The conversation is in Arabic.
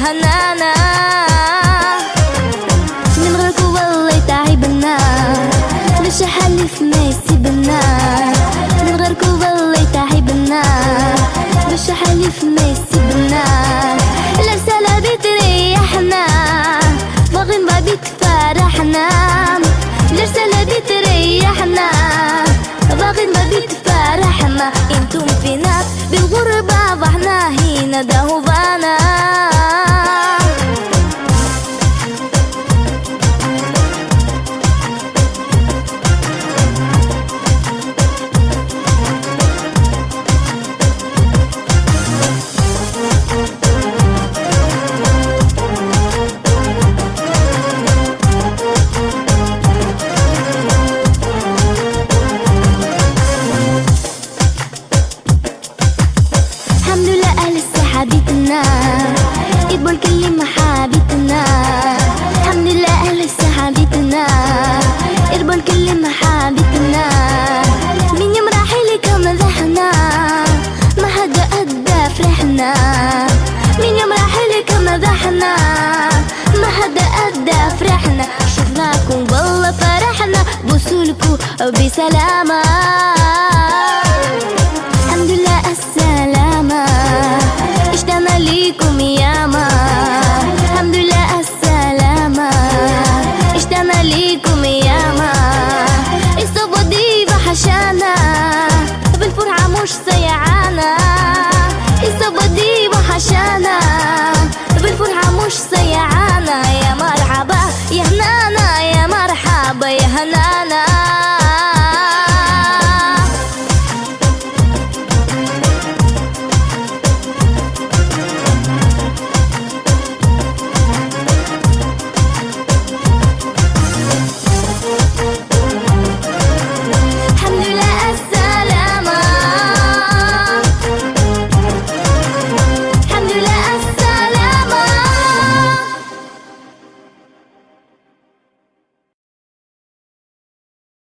هنانا، من غيركو والله تعبنا، مش حلف ما يسيبنا، من غيركو والله تعبنا، مش حلف ما يسيبنا. الرسالة بتريحنا باغي ما بتفرحنا، الرسالة بتريحنا باغي ما بتفرحنا. انتم في ناس بالغربة واحنا هنا دهوبانا. الحمد لله لسه حبيبنا يقبل كلمة حبيبنا، الحمد لله لسه حبيبنا يقبل كلمة حبيبنا. من يوم راحلك مدحنا ما حدا أدى فرحنا، من يوم راحلك مدحنا ما حدا أدى فرحنا. شفناكم والله فرحنا بوصولكم بسلامة، الحمد لله السلامة اشتقنا ليكم ياما، الحمد لله السلامة اشتقنا ليكم ياما. الصبا دي وحشانا بالفرحة مش سيعانا، الصبا دي وحشانا بالفرحة مش سيعانا. يا مرحبا يا هنانا، يا مرحبا يا هنانا.